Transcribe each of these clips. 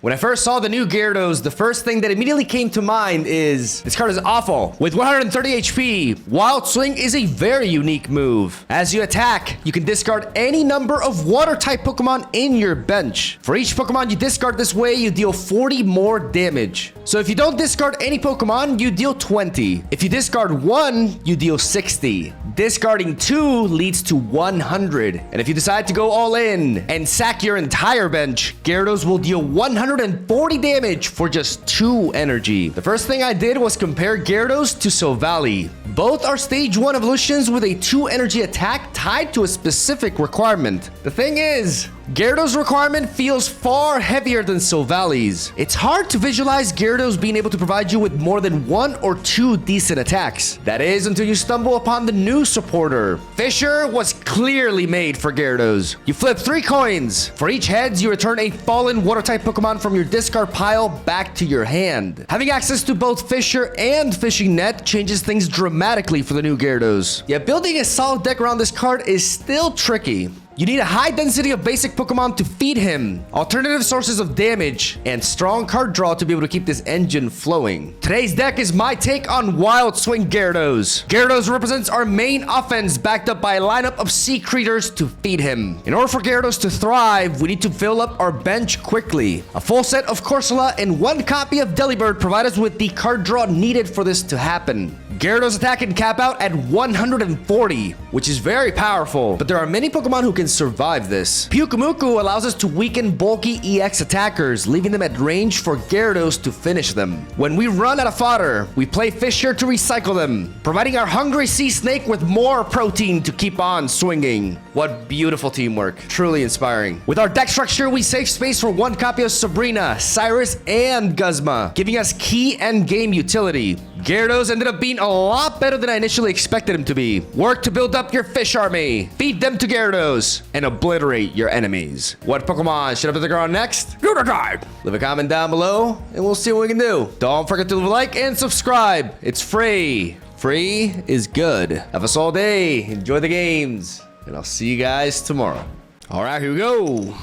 When I first saw the new Gyarados, the first thing that immediately came to mind is this card is awful. With 130 HP, Wild Swing is a very unique move. As you attack, you can discard any number of water-type Pokemon in your bench. For each Pokemon you discard this way, you deal 40 more damage. So if you don't discard any Pokemon, you deal 20. If you discard one, you deal 60. Discarding two leads to 100. And if you decide to go all in and sack your entire bench, Gyarados will deal 140 damage for just 2 energy. The first thing I did was compare Gyarados to Silvally. Both are stage 1 evolutions with a 2 energy attack tied to a specific requirement. The thing is, Gyarados' requirement feels far heavier than Silvally's. It's hard to visualize Gyarados being able to provide you with more than 1 or 2 decent attacks. That is until you stumble upon the new supporter. Fisher was clearly made for Gyarados. You flip 3 coins. For each heads, you return a fallen water-type Pokemon from your discard pile back to your hand. Having access to both Fisher and Fishing Net changes things dramatically for the new Gyarados. Yet building a solid deck around this card is still tricky. You need a high density of basic Pokemon to feed him, alternative sources of damage, and strong card draw to be able to keep this engine flowing. Today's deck is my take on Wild Swing Gyarados. Gyarados represents our main offense backed up by a lineup of sea creatures to feed him. In order for Gyarados to thrive, we need to fill up our bench quickly. A full set of Corsola and 1 copy of Delibird provide us with the card draw needed for this to happen. Gyarados' attack can cap out at 140, which is very powerful, but there are many Pokemon who can survive this. Pyukumuku allows us to weaken bulky EX attackers, leaving them at range for Gyarados to finish them. When we run out of fodder, we play Fisher to recycle them, providing our hungry sea snake with more protein to keep on swinging. What beautiful teamwork. Truly inspiring. With our deck structure, we save space for 1 copy of Sabrina, Cyrus, and Guzma, giving us key endgame utility. Gyarados ended up being a lot better than I initially expected him to be. Work to build up your fish army, feed them to Gyarados, and obliterate your enemies. What Pokemon should I put the ground next? Leave a comment down below, and we'll see what we can do. Don't forget to leave a like and subscribe. It's free. Free is good. Have us all day. Enjoy the games, and I'll see you guys tomorrow. All right, here we go.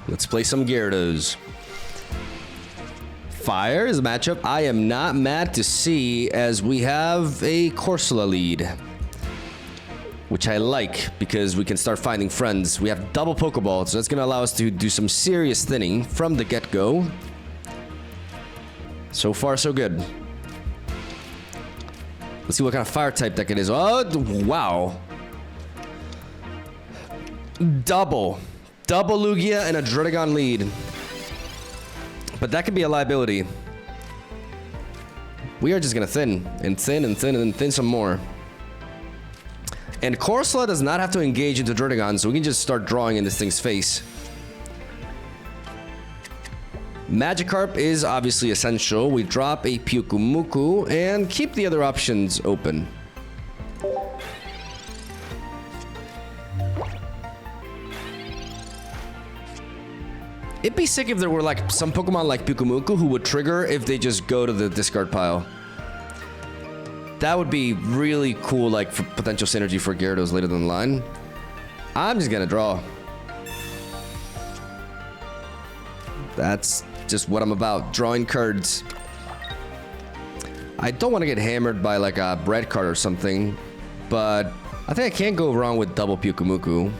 Let's play some Gyarados. Fire is a matchup I am not mad to see, as we have a Corsola lead, which I like because we can start finding friends. We have double Pokeball, so that's going to allow us to do some serious thinning from the get-go. So far, so good. Let's see what kind of fire type deck it is. Oh, wow. Double Lugia and a Druddigon lead. But that could be a liability. We are just gonna thin and thin and thin and thin some more. And Corsola does not have to engage into Druddigon, so we can just start drawing in this thing's face. Magikarp is obviously essential. We drop a Pyukumuku and keep the other options open. It'd be sick if there were like some Pokemon like Pyukumuku who would trigger if they just go to the discard pile. That would be really cool, like for potential synergy for Gyarados later down the line. I'm just gonna draw. That's just what I'm about, drawing cards. I don't want to get hammered by like a bread card or something, but I think I can't go wrong with double Pyukumuku.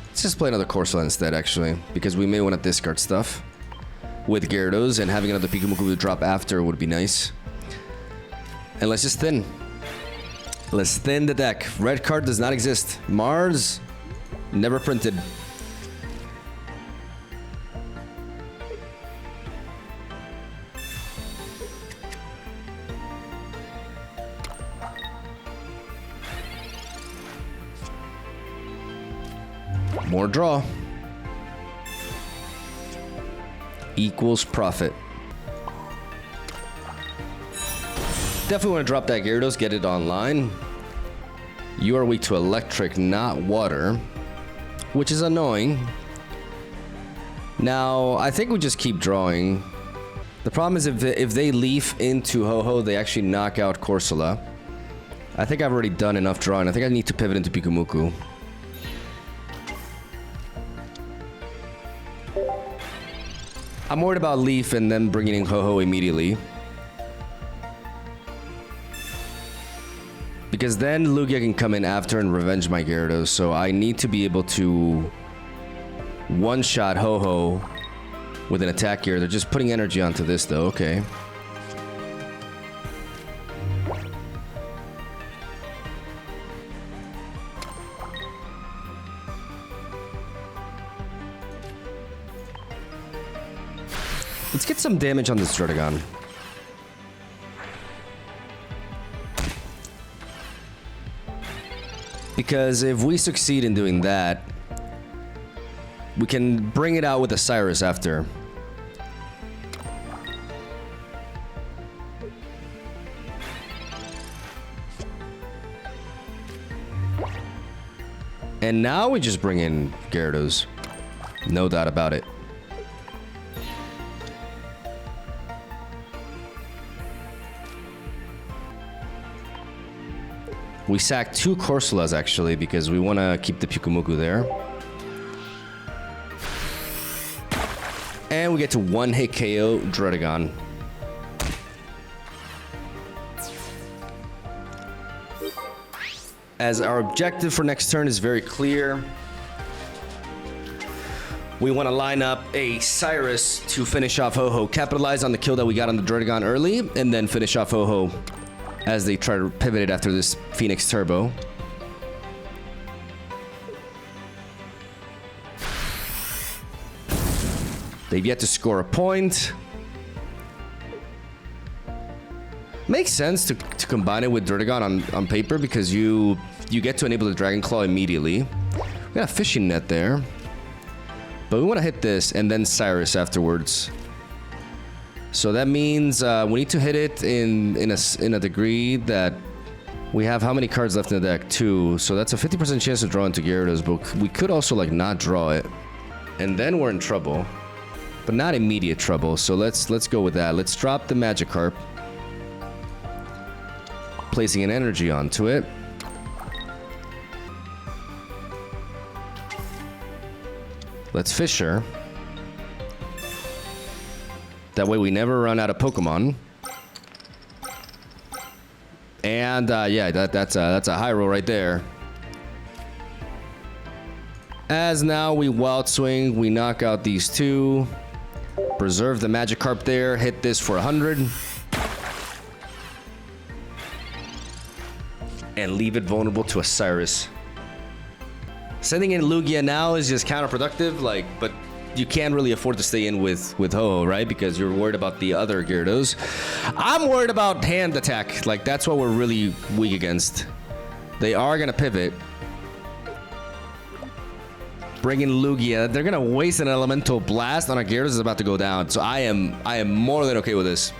Let's just play another Corsola instead, actually, because we may want to discard stuff with Gyarados, and having another Pyukumuku to drop after would be nice. And let's just thin. Let's thin the deck. Red card does not exist. Mars, never printed. More draw. Equals profit. Definitely want to drop that Gyarados, get it online. You are weak to electric, not water, which is annoying. Now, I think we just keep drawing. The problem is if they leaf into Ho-Ho, they actually knock out Corsola. I think I've already done enough drawing. I think I need to pivot into Pyukumuku. I'm worried about Leaf and then bringing in Ho-Ho immediately. Because then Lugia can come in after and revenge my Gyarados. So I need to be able to one-shot Ho-Ho with an attack here. They're just putting energy onto this though. Okay. Let's get some damage on this Druddigon. Because if we succeed in doing that, we can bring it out with a Cyrus after. And now we just bring in Gyarados. No doubt about it. We sack 2 Corsolas actually because we want to keep the Pyukumuku there. And we get to 1-hit KO Druddigon. As our objective for next turn is very clear. We want to line up a Cyrus to finish off Ho-Ho, capitalize on the kill that we got on the Druddigon early, and then finish off Ho-Ho as they try to pivot it after this Phoenix Turbo. They've yet to score a point. Makes sense to combine it with Druddigon on paper because you get to enable the Dragon Claw immediately. We got a fishing net there. But we want to hit this and then Cyrus afterwards. So that means we need to hit it in a degree that we have how many cards left in the deck? 2. So that's a 50% chance to draw into Gyarados, but we could also like not draw it. And then we're in trouble. But not immediate trouble. So let's go with that. Let's drop the Magikarp. Placing an energy onto it. Let's Fisher. That way we never run out of Pokemon. And yeah, that's a high roll right there. As now we Wild Swing, we knock out these 2. Preserve the Magikarp there, hit this for 100. And leave it vulnerable to a Cyrus. Sending in Lugia now is just counterproductive, like, but you can't really afford to stay in with Ho-Ho, right? Because you're worried about the other Gyarados. I'm worried about hand attack. Like, that's what we're really weak against. They are gonna pivot. Bring in Lugia. They're gonna waste an Elemental Blast on a Gyarados is about to go down. So I am more than okay with this.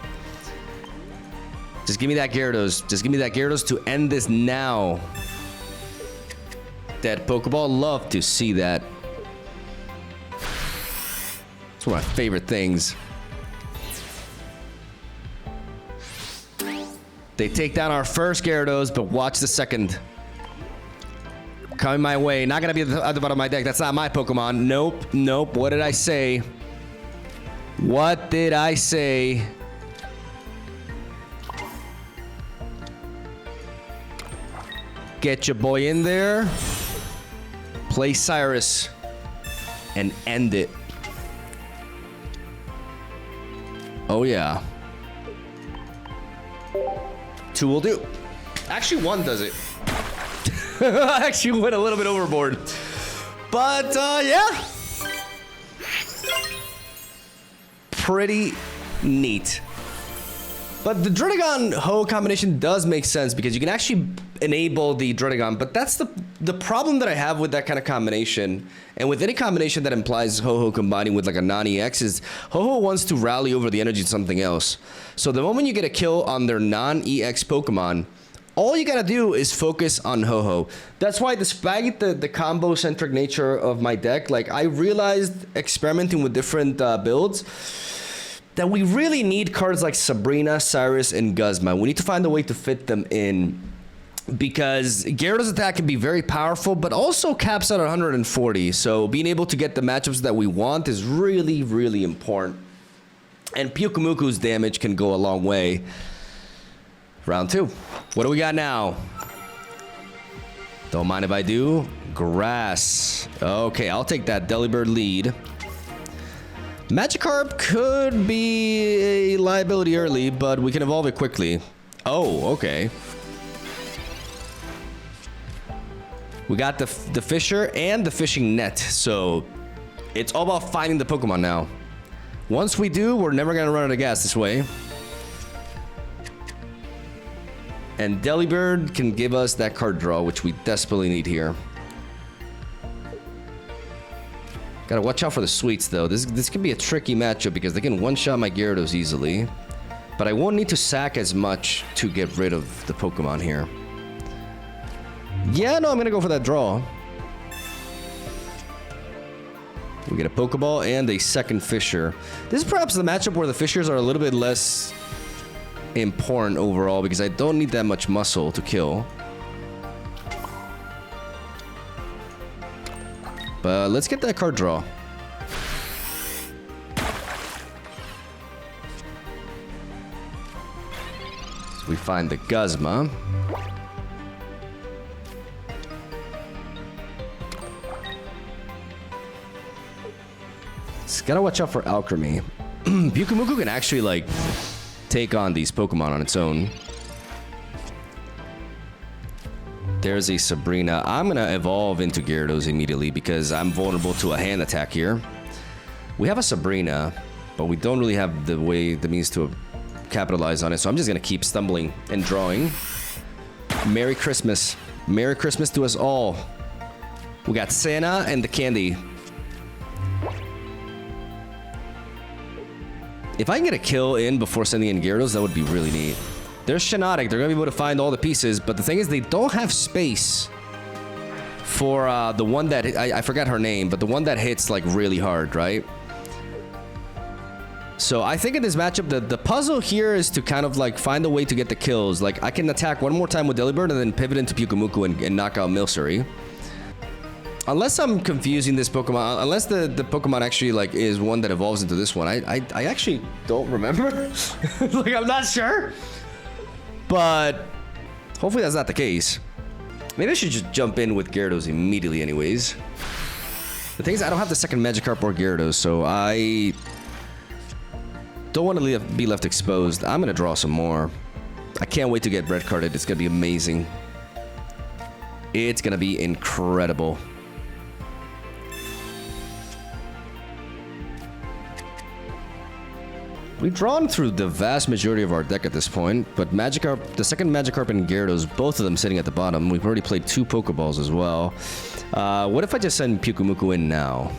Just give me that Gyarados. Just give me that Gyarados to end this now. Dead Pokeball. Love to see that. It's one of my favorite things. They take down our first Gyarados, but watch the second. Coming my way. Not gonna be at the bottom of my deck. That's not my Pokemon. Nope. Nope. What did I say? What did I say? Get your boy in there. Play Cyrus. And end it. Oh yeah. 2 will do. Actually 1 does it. I actually went a little bit overboard. But yeah. Pretty neat. But the Druddigon-Ho combination does make sense because you can actually enable the Druddigon, but that's the problem that I have with that kind of combination, and with any combination that implies Ho-Ho combining with like a non-EX, is Ho-Ho wants to rally over the energy to something else. So the moment you get a kill on their non-EX Pokemon, all you gotta do is focus on Ho-Ho. That's why, despite the combo-centric nature of my deck, like I realized experimenting with different builds, that we really need cards like Sabrina, Cyrus, and Guzma. We need to find a way to fit them in, because Gyarados' attack can be very powerful, but also caps out at 140. So being able to get the matchups that we want is really, really important. And Pyukumuku's damage can go a long way. Round 2. What do we got now? Don't mind if I do. Grass. Okay, I'll take that Delibird lead. Magikarp could be a liability early, but we can evolve it quickly. Oh, okay. We got the Fisher and the Fishing Net, so it's all about finding the Pokemon now. Once we do, we're never gonna run out of gas this way. And Delibird can give us that card draw, which we desperately need here. Gotta watch out for the sweets, though. This can be a tricky matchup because they can one-shot my Gyarados easily. But I won't need to sack as much to get rid of the Pokemon here. Yeah, no, I'm gonna go for that draw. We get a Pokeball and a second Fisher. This is perhaps the matchup where the Fishers are a little bit less important overall because I don't need that much muscle to kill. But let's get that card draw. So we find the Guzma. Just gotta watch out for Alchemy. Pyukumuku can actually, like, take on these Pokemon on its own. There's a Sabrina. I'm gonna evolve into Gyarados immediately because I'm vulnerable to a hand attack here. We have a Sabrina, but we don't really have the means to capitalize on it, so I'm just gonna keep stumbling and drawing. Merry Christmas. Merry Christmas to us all. We got Santa and the candy. If I can get a kill in before sending in Gyarados, that would be really neat. There's Shiinotic. They're going to be able to find all the pieces, but the thing is they don't have space for the one that... I forgot her name, but the one that hits, like, really hard, right? So I think in this matchup, the puzzle here is to kind of, like, find a way to get the kills. Like, I can attack one more time with Delibird and then pivot into Pyukumuku and knock out Milcery. Unless I'm confusing this Pokemon, unless the Pokemon actually, like, is one that evolves into this one. I actually don't remember. Like, I'm not sure. But hopefully that's not the case. Maybe I should just jump in with Gyarados immediately anyways. The thing is, I don't have the second Magikarp or Gyarados, so I don't want to be left exposed. I'm going to draw some more. I can't wait to get red carded. It's going to be amazing. It's going to be incredible. We've drawn through the vast majority of our deck at this point, but Magikarp, the second Magikarp and Gyarados, both of them sitting at the bottom. We've already played 2 Pokeballs as well. What if I just send Pyukumuku in now?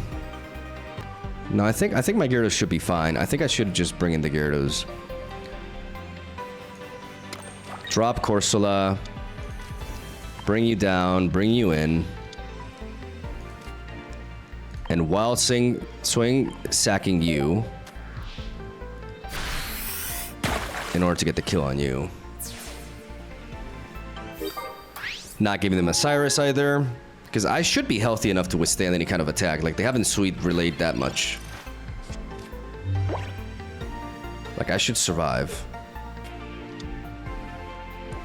No, I think my Gyarados should be fine. I think I should just bring in the Gyarados. Drop Corsola. Bring you down, bring you in. And Wild Swing, sacking you. In order to get the kill on you. Not giving them a Cyrus either. Because I should be healthy enough to withstand any kind of attack. Like, they haven't sweet relayed that much. Like, I should survive.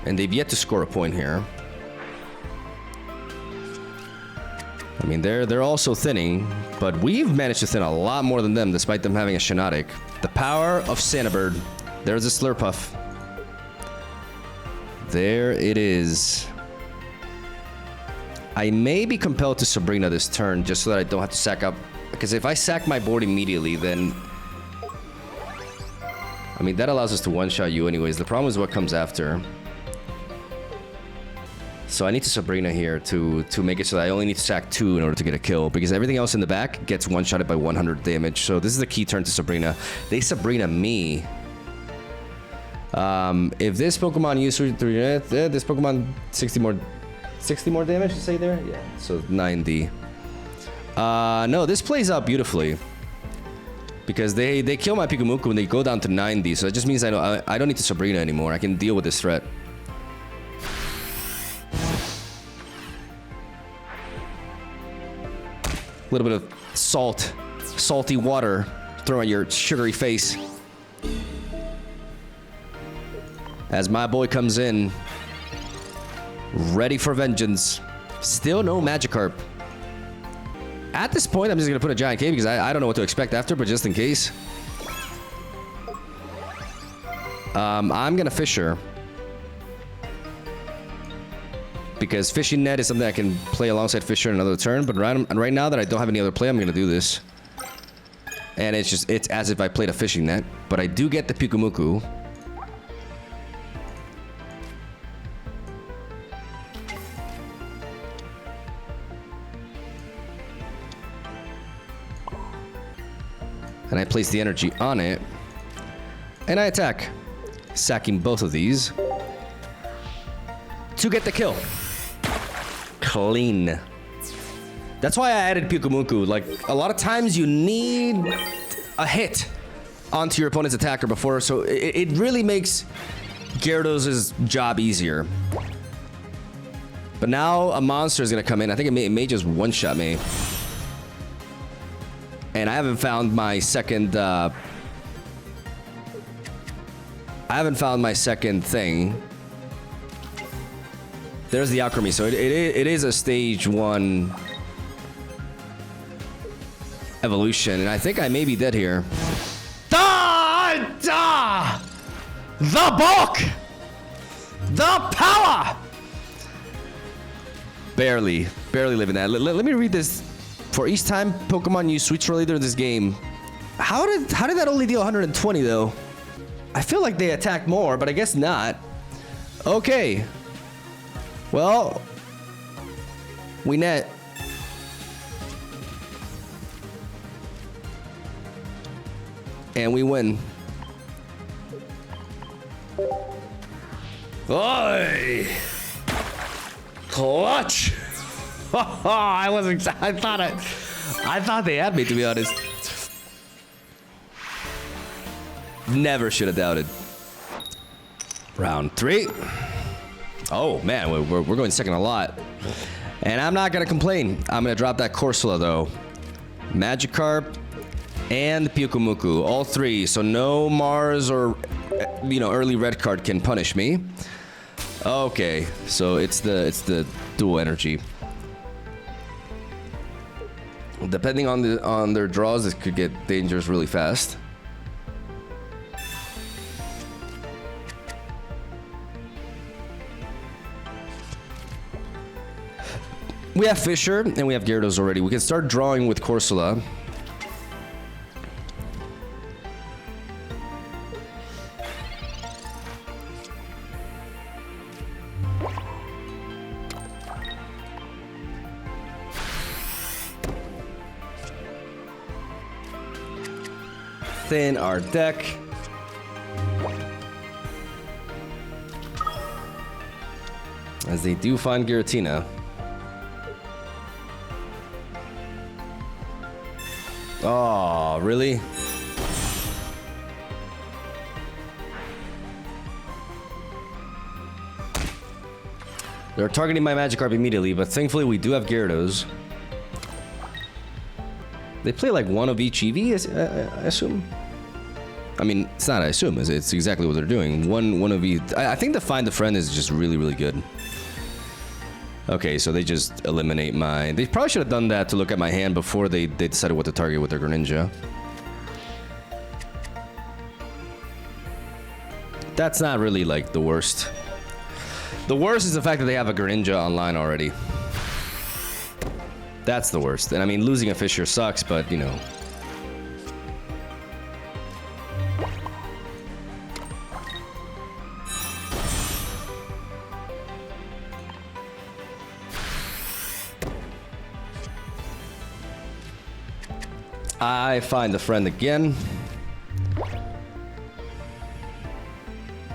And they've yet to score a point here. I mean, they're also thinning. But we've managed to thin a lot more than them, despite them having a Shiinotic. The power of Sanabird. There's a Slurpuff. There it is. I may be compelled to Sabrina this turn just so that I don't have to sack up. Because if I sack my board immediately, then... I mean, that allows us to one-shot you anyways. The problem is what comes after. So I need to Sabrina here to make it so that I only need to sack 2 in order to get a kill. Because everything else in the back gets one-shotted by 100 damage. So this is the key turn to Sabrina. They Sabrina me. If this Pokemon uses this Pokemon 60 more damage to say there? Yeah, so 90. No, this plays out beautifully. Because they kill my Pyukumuku when they go down to 90, so it just means I don't need to Sabrina anymore. I can deal with this threat. A little bit of salty water thrown on your sugary face. As my boy comes in, ready for vengeance. Still no Magikarp. At this point, I'm just gonna put a Giant K because I don't know what to expect after, but just in case. I'm gonna Fisher. Because Fishing Net is something I can play alongside Fisher in another turn, but right now that I don't have any other play, I'm gonna do this. And it's as if I played a Fishing Net, but I do get the Pyukumuku. And I place the energy on it, and I attack, sacking both of these to get the kill. Clean. That's why I added Pyukumuku. Like, a lot of times you need a hit onto your opponent's attacker before, so it really makes Gyarados' job easier. But now a monster is gonna come in. I think it may just one-shot me. And I haven't found my second, I haven't found my second thing. There's the Alchemy, so it is a stage 1 evolution, and I think I may be dead here. The bulk! The power! Barely living that. Let me read this. For each time Pokemon use Switch Relator in this game, how did that only deal 120 though? I feel like they attack more, but I guess not. Okay. Well, we net. And we win. Oi! Clutch! I thought they had me, to be honest. Never should have doubted. Round 3. Oh man, we're going second a lot. And I'm not gonna complain. I'm gonna drop that Corsola though. Magikarp and Pyukumuku, all 3. So no Mars or early red card can punish me. Okay, so it's the dual energy. Depending on their draws, this could get dangerous really fast. We have Fisher and we have Gyarados already. We can start drawing with Corsola. Thin our deck. As they do find Giratina. Oh, really? They're targeting my Magikarp immediately, but thankfully we do have Gyarados. They play like one of each EV, I assume. I mean, it's not I assume, it's exactly what they're doing. One of each. I think the Find a Friend is just really good. Okay, so they just eliminate my... They probably should have done that to look at my hand before they decided what to target with their Greninja. That's not really like the worst. The worst is the fact that they have a Greninja online already. That's the worst. And I mean, losing a Fisher sucks, but you know. I find a friend again.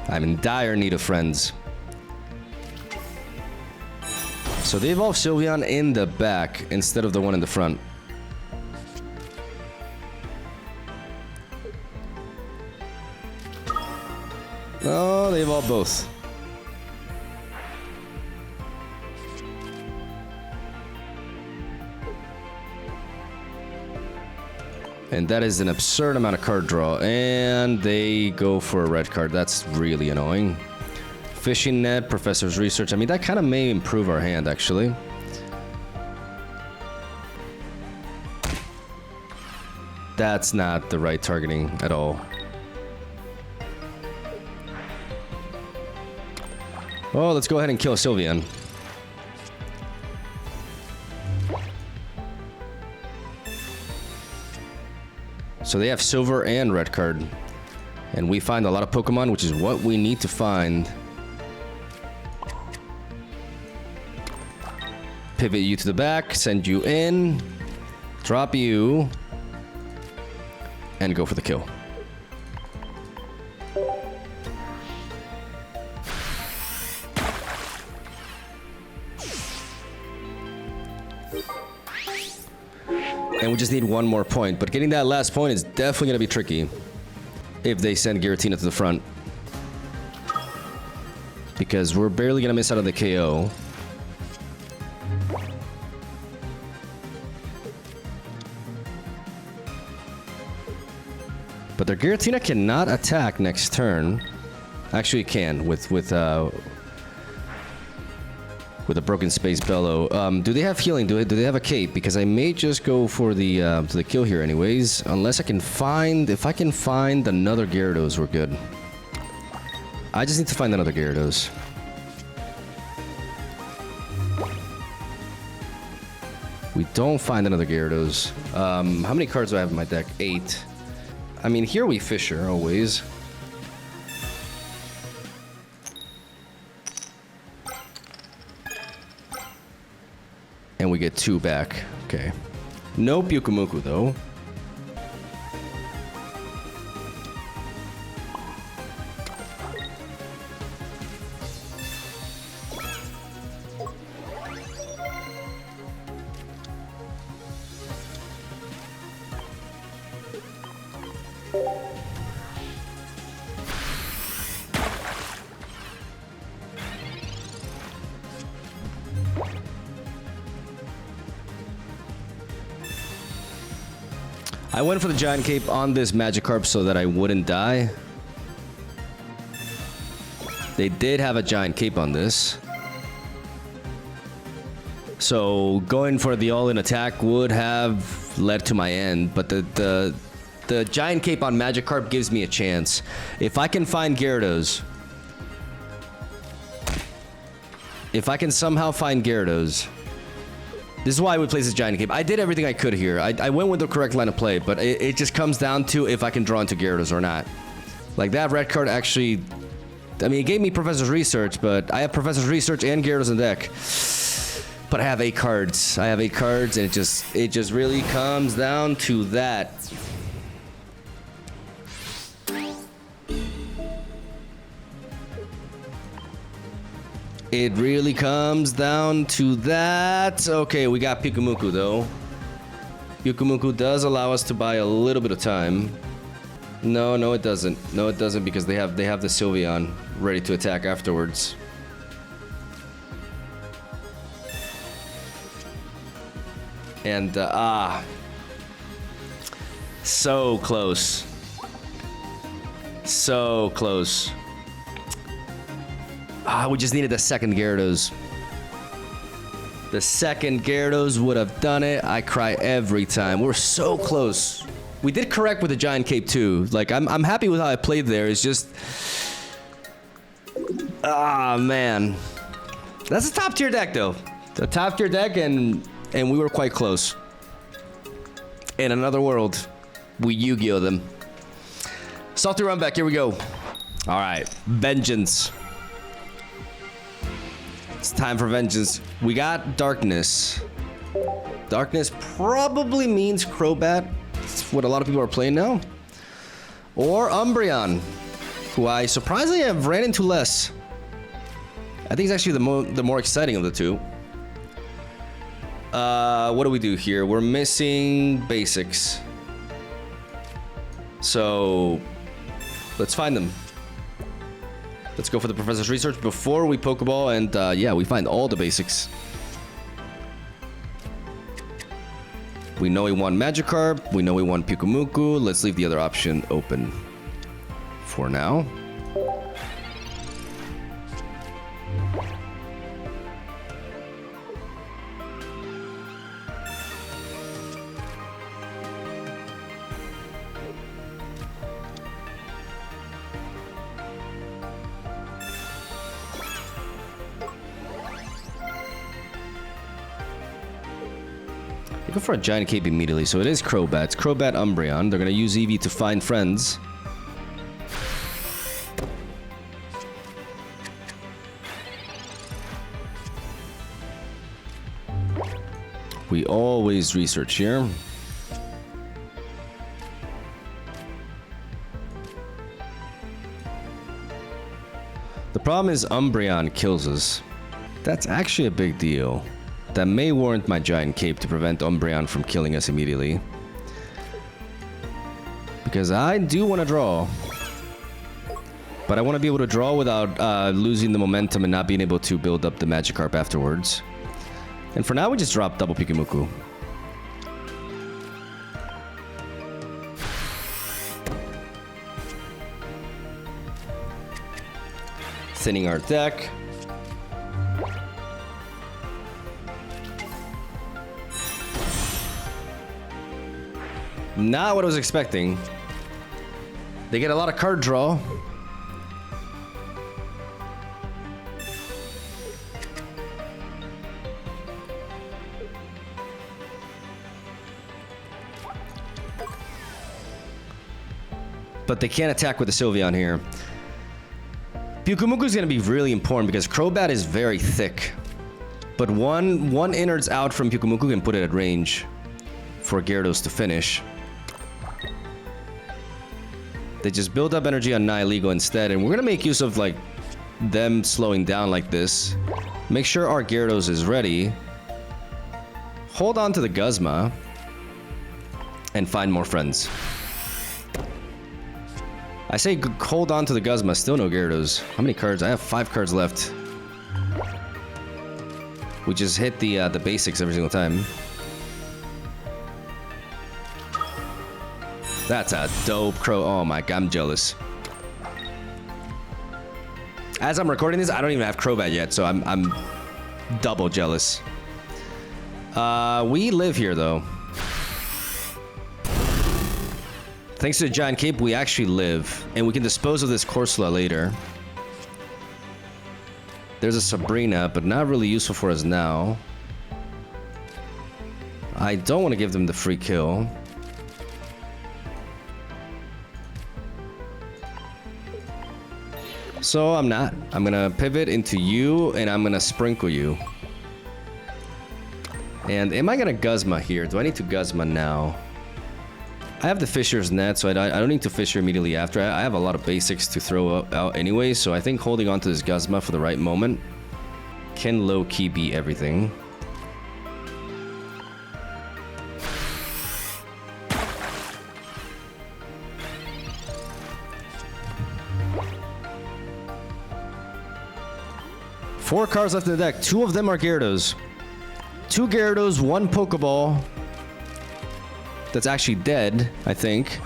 I'm in dire need of friends. So they evolve Sylveon in the back instead of the one in the front. Oh, they evolve both. And that is an absurd amount of card draw. And they go for a red card. That's really annoying. fishing net, professor's research. I mean, that kind of may improve our hand, actually. That's not the right targeting at all. Oh, let's go ahead and kill Sylvian. So they have silver and red card. And we find a lot of Pokemon, which is what we need to find. Pivot you to the back, send you in, drop you, and go for the kill. And we just need one more point, but getting that last point is definitely going to be tricky if they send Giratina to the front. Because we're barely going to miss out on the KO. But their Giratina cannot attack next turn. Actually, it can with a broken space bellow. Do they have healing? Do they have a cape? Because I may just go for the kill here, anyways. Unless I can find, if I can find another Gyarados, we're good. I just need to find another Gyarados. We don't find another Gyarados. How many cards do I have in my deck? 8. I mean, here we Fisher, always. And we get 2 back. Okay. No Pyukumuku, though. I went for the Giant Cape on this Magikarp so that I wouldn't die. They did have a Giant Cape on this. So going for the all-in attack would have led to my end, but the Giant Cape on Magikarp gives me a chance. If I can find Gyarados, if I can somehow find Gyarados, this is why I would place this Giant Cape. I did everything I could here. I went with the correct line of play, but it just comes down to if I can draw into Gyarados or not. Like, that red card actually... I mean, it gave me Professor's Research, but I have Professor's Research and Gyarados in deck. But I have 8 cards. I have 8 cards, and it just really comes down to that. It really comes down to that. Okay, we got Pyukumuku, though. Pyukumuku does allow us to buy a little bit of time. No, it doesn't. No, it doesn't, because they have the Sylveon ready to attack afterwards. And, so close. So close. We just needed the second Gyarados. The second Gyarados would have done it. I cry every time. We're so close. We did correct with the Giant Cape too. Like, I'm happy with how I played there. It's just... man. That's a top tier deck though. A top tier deck, and we were quite close. In another world, we Yu-Gi-Oh them. Salty run back, here we go. Alright, vengeance. It's time for vengeance. We got Darkness. Darkness probably means Crobat. That's what a lot of people are playing now. Or Umbreon, who I surprisingly have ran into less. I think it's actually the more exciting of the two. What do we do here? We're missing basics. So let's find them. Let's go for the Professor's Research before we Pokeball, and yeah, we find all the basics. We know we want Magikarp, we know we want Pyukumuku. Let's leave the other option open for now. Go for a giant cape immediately. So it is Crobats. Crobat Umbreon. They're going to use Eevee to find friends. We always research here. The problem is Umbreon kills us. That's actually a big deal. That may warrant my giant cape to prevent Umbreon from killing us immediately. Because I do want to draw. But I want to be able to draw without losing the momentum and not being able to build up the Magikarp afterwards. And for now, we just drop double Pikumuku. Thinning our deck. Not what I was expecting. They get a lot of card draw. But they can't attack with the Sylveon here. Pyukumuku is going to be really important because Crobat is very thick. But one innards out from Pyukumuku can put it at range for Gyarados to finish. They just build up energy on Nihilego instead, and we're going to make use of like them slowing down like this. Make sure our Gyarados is ready. Hold on to the Guzma and find more friends. I say hold on to the Guzma, still no Gyarados. How many cards? I have 5 cards left. We just hit the basics every single time. That's a dope crow. Oh my god, I'm jealous. As I'm recording this, I don't even have Crobat yet, so I'm double jealous. We live here though. Thanks to the giant cape, we actually live, and we can dispose of this Corsola later. There's a Sabrina, but not really useful for us now. I don't want to give them the free kill. So I'm not. I'm gonna pivot into you, and I'm gonna sprinkle you. And am I gonna Guzma here? Do I need to Guzma now? I have the Fisher's Net, so I don't need to Fisher immediately after. I have a lot of basics to throw out anyway, so I think holding on to this Guzma for the right moment can low-key be everything. Four cards left in the deck. 2 of them are Gyarados. 2 Gyarados, 1 Pokeball. That's actually dead, I think.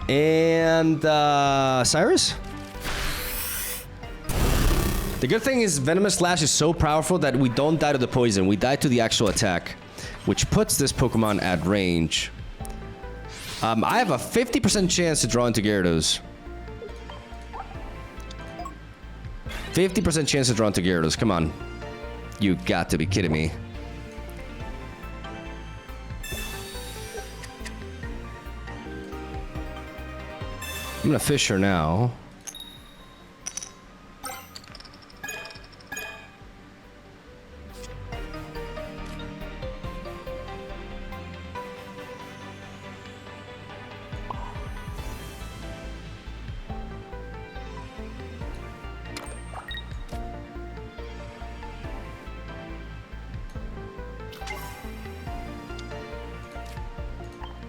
And Cyrus? The good thing is Venomous Slash is so powerful that we don't die to the poison. We die to the actual attack, which puts this Pokemon at range. I have a 50% chance to draw into Gyarados. 50% chance to draw into Gyarados. Come on. You got to be kidding me. I'm gonna fish her now.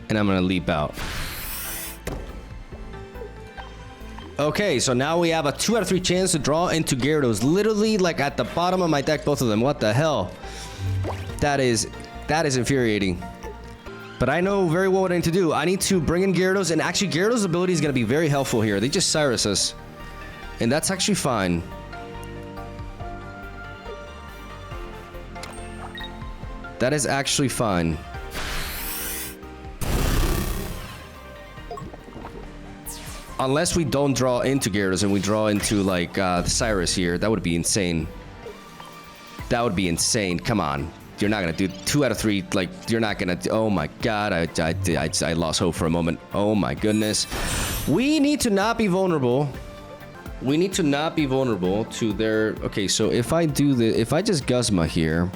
And I'm gonna leap out. Okay, so now we have a 2 out of 3 chance to draw into Gyarados. Literally, like at the bottom of my deck, both of them. What the hell? That is infuriating. But I know very well what I need to do. I need to bring in Gyarados, and actually Gyarados' ability is going to be very helpful here. They just Cyrus us. And that's actually fine. That is actually fine. Unless we don't draw into Gyarados and we draw into, like, Cyrus here. That would be insane. That would be insane. Come on. You're not gonna do 2 out of 3. Like, you're not gonna... Oh, my God. I lost hope for a moment. Oh, my goodness. We need to not be vulnerable. We need to not be vulnerable to their... Okay, so if I do the... If I just Guzma here...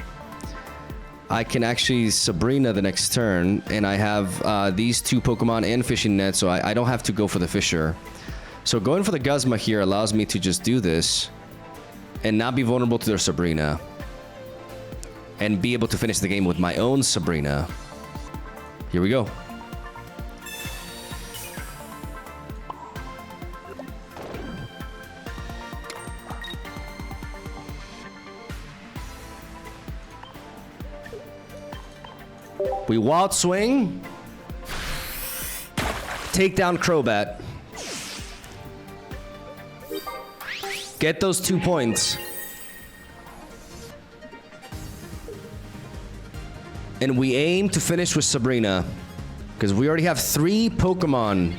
I can actually Sabrina the next turn, and I have these 2 Pokemon and Fishing Net, so I don't have to go for the Fisher. So going for the Guzma here allows me to just do this and not be vulnerable to their Sabrina. And be able to finish the game with my own Sabrina. Here we go. We Wild Swing. Take down Crobat. Get those 2 points. And we aim to finish with Sabrina. Because we already have 3 Pokemon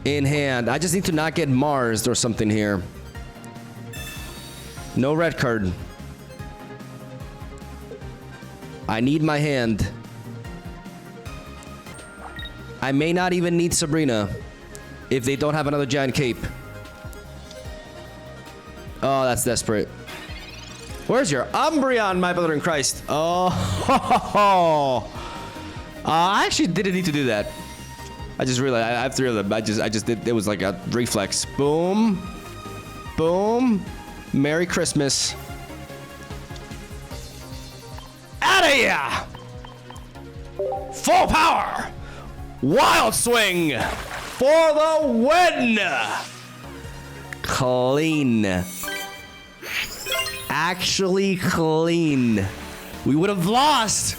in hand. I just need to not get Marsed or something here. No red card. I need my hand. I may not even need Sabrina if they don't have another giant cape. Oh, that's desperate. Where's your Umbreon, my brother in Christ? Oh, I actually didn't need to do that. I just realized I have 3 of them. I just did. It was like a reflex. Boom, boom. Merry Christmas. Out of here! Full power! Wild Swing! For the win! Clean. Actually clean. We would have lost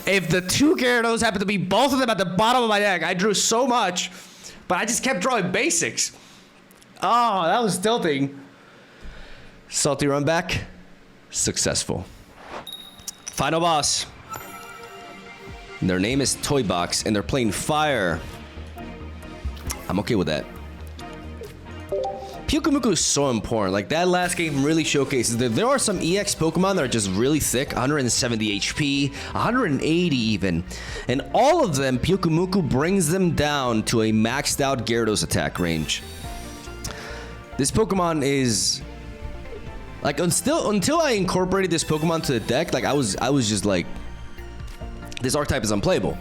if the 2 Gyarados happened to be both of them at the bottom of my deck. I drew so much, but I just kept drawing basics. Oh, that was tilting. Salty run back. Successful. Final boss. Their name is Toy Box, and they're playing Fire. I'm okay with that. Pyukumuku is so important. Like, that last game really showcases that there are some EX Pokemon that are just really thick. 170 HP, 180 even. And all of them, Pyukumuku brings them down to a maxed out Gyarados attack range. This Pokemon is... Like, until I incorporated this Pokemon to the deck, like, I was just like, this archetype is unplayable.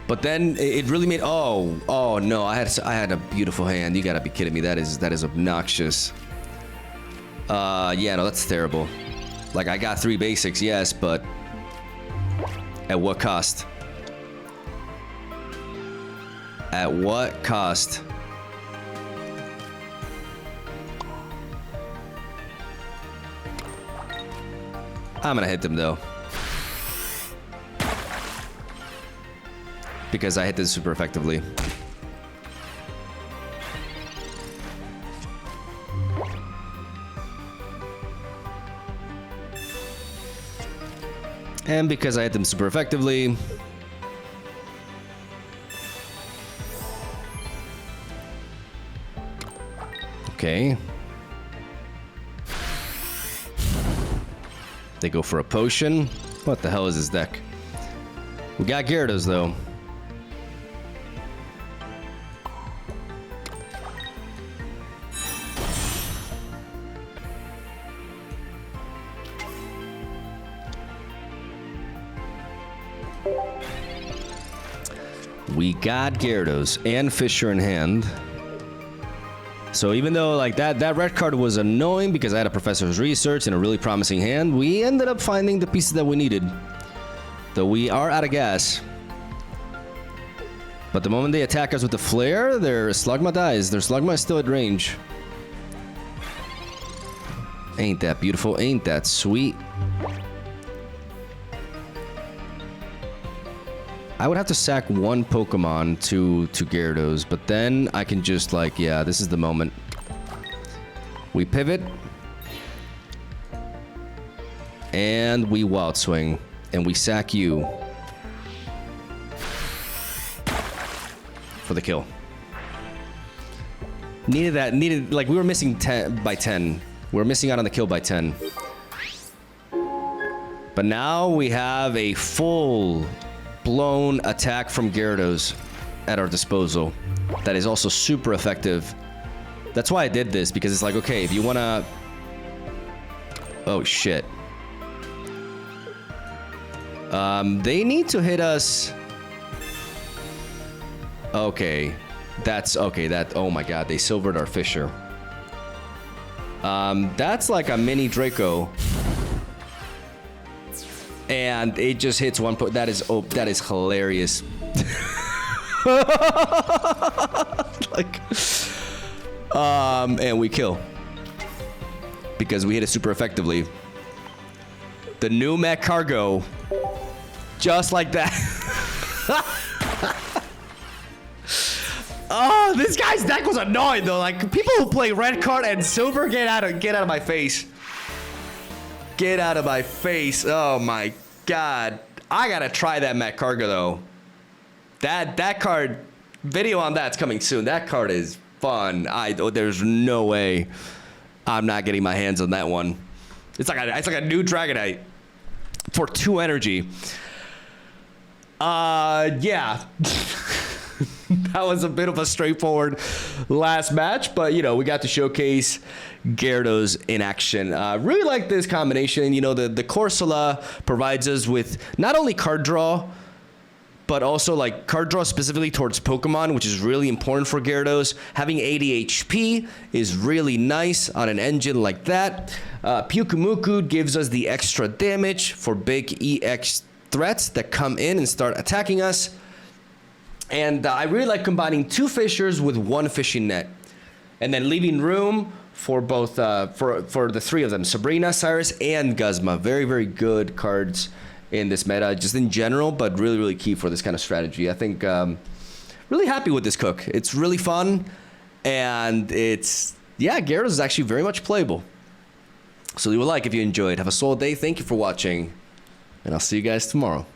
But then it really made... Oh no, I had a beautiful hand. You gotta be kidding me. That is obnoxious. Yeah, no, that's terrible. Like, I got 3 basics, yes, but at what cost? At what cost? I'm gonna hit them though. Because I hit this super effectively. And because I hit them super effectively. Okay. They go for a potion. What the hell is this deck? We got Gyarados though. We got Gyarados and Fisher in hand. So even though like that red card was annoying because I had a Professor's Research and a really promising hand, we ended up finding the pieces that we needed. Though we are out of gas. But the moment they attack us with the Flare, their Slugma dies. Their Slugma is still at range. Ain't that beautiful? Ain't that sweet? I would have to sack 1 Pokemon to Gyarados, but then I can just like, yeah, this is the moment. We pivot. And we wild swing. And we sack you for the kill. Needed that. Needed, like, we were missing 10 by 10. We were missing out on the kill by 10. But now we have a full-blown attack from Gyarados at our disposal. That is also super effective. That's why I did this, because it's like, okay, if you want to... Oh, shit. They need to hit us... Okay. That's... Okay, that... Oh my god, they silvered our Fisher. That's like a mini Draco. And it just hits one point. That is... Oh, that is hilarious. Like... And we kill. Because we hit it super effectively. The new mech cargo. Just like that. Oh, this guy's deck was annoying though. Like, people who play red card and silver, get out of my face. Get out of my face. Oh my god. I gotta try that mech cargo though. That card, video on that's coming soon. That card is fun. There's no way I'm not getting my hands on that one. It's like a new Dragonite for 2 energy. Yeah. That was a bit of a straightforward last match, but you know, we got to showcase Gyarados in action. Really like this combination. You know, the Corsola provides us with not only card draw, but also like card draw specifically towards Pokemon, which is really important for Gyarados. Having 80 HP is really nice on an engine like that. Pyukumuku gives us the extra damage for big EX threats that come in and start attacking us. And I really like combining 2 Fishers with 1 Fishing Net. And then leaving room for both, for the 3 of them. Sabrina, Cyrus, and Guzma. Very, very good cards in this meta, just in general, but really, really key for this kind of strategy. I think, really happy with this cook. It's really fun. And it's, yeah, Gyarados is actually very much playable. So leave a like if you enjoyed. Have a solid day. Thank you for watching. And I'll see you guys tomorrow.